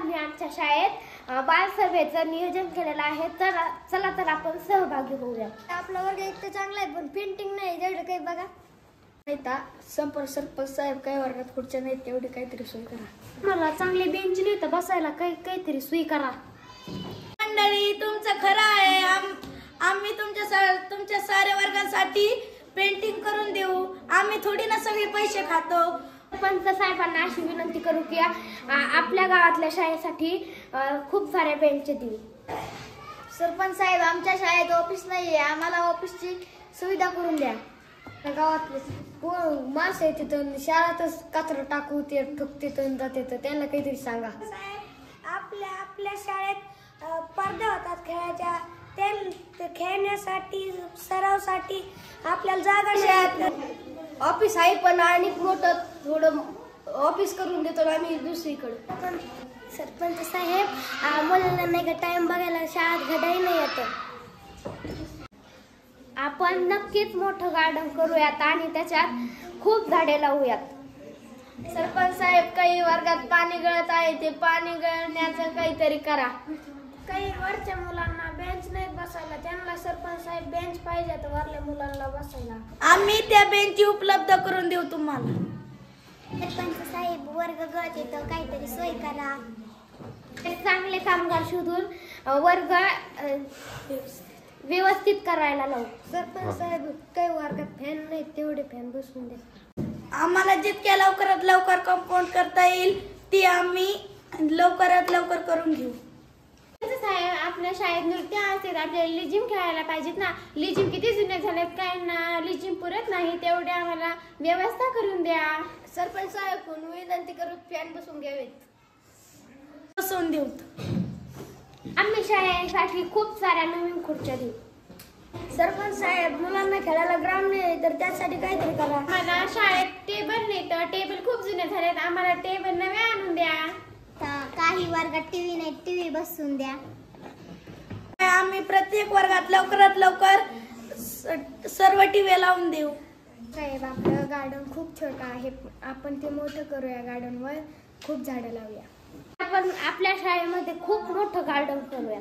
आम्ही आमच्या शाळेत बालसभेचं नियोजन केलेलं आहे। तर चला तर आपण सहभागी होऊया। आपला वर्ग एक तर चांगला आहे पण पेंटिंग नाही जेवढं काही बघा नाही ता सरपंच साहेब काही वर्गात खुर्च्या नाहीत तेवढी काहीतरी सोय करा। मला चांगले बेंच नाही तर बसायला काहीतरी सोय करा। मंडळी तुमचं खरं आहे, आम्ही तुमच्या साऱ्या वर्गांसाठी पेंटिंग करून देऊ। आम्ही थोडी ना सगळे पैसे खातो। सरपंच साहेबांना अशी विनंती करू की आपल्या गावातल्या शाळेसाठी खूप सारे बेंच देऊ। सरपंच साहेब आमच्या शाळेत ऑफिस नाहीये, आम्हाला ऑफिसची सुविधा करून द्या। गावातले माणसं आहे तिथं शाळेतच कचरा टाकू ते ठुकते जाते तर त्यांना काहीतरी सांगा। आपल्या शाळेत स्पर्धा होतात खेळाच्या, ते खेळण्यासाठी सरावसाठी आपल्याला जागा शाळेत ऑफिस आहे पण आणि मोठं थोडं ऑफिस करून देतो आम्ही दुसरीकडे। सरपंच साहेब मुलांना नाही का टाइम बघायला शाळेत घड्याळी नाही येत। आपण नक्कीच मोठं गार्डन करूयात आणि त्याच्यात खूप झाडे लावूयात। सरपंच साहेब काही वर्गात पाणी गळत आहे ते पाणी गळण्याचं काहीतरी करा। काही वरच्या मुलांना बेंच नाही बसायला, त्यांना सरपंच साहेब बेंच पाहिजे तर वरल्या मुलांना बसायला। आम्ही त्या बेंची उपलब्ध करून देऊ तुम्हाला। सरपंच साहेब वर्ग गळत येतं काहीतरी सोय करा। चांगले कामगार शोधून वर्ग व्यवस्थित करायला लावू। सरपंच साहेब काही वर्गात फॅन नाही तेवढे फॅन बसवून द्या। आम्हाला जितक्या लवकरात लवकर कंपाऊंड करता येईल ती आम्ही लवकरात लवकर करून घेऊ। साहेब आपल्या शाळेत नृत्य असते, आपल्याला लिजिम खेळायला पाहिजेत ना। लिजिम किती जुने झालेत, काय ना लिजिम पुरत नाही, तेवढे आम्हाला व्यवस्था करून द्या। सरपंच साहेब विनंती करून फॅन बसवून घ्यावेत। बसवून देऊ। आम्ही शाळेसाठी खूप साऱ्या नवीन खुर्च्या देऊ। सरपंच साहेब मुलांना खेळायला ग्राउंड नाही तर त्यासाठी काहीतरी करा। मला शाळेत टेबल नाही तर टेबल खूप जुने झालेत, आम्हाला टेबल नवे आणून द्या। काही वर्गात टीव्ही नाही टीव्ही बसवून द्या। आम्ही प्रत्येक वर्गात लवकरात लवकर सर्व टीव्ही लावून देऊ। साहेब आपलं गार्डन खूप छोटं आहे, आपण ते मोठं करूया। गार्डनवर खूप झाडं लावूया। आपण आपल्या शाळेमध्ये खूप मोठं गार्डन करूया।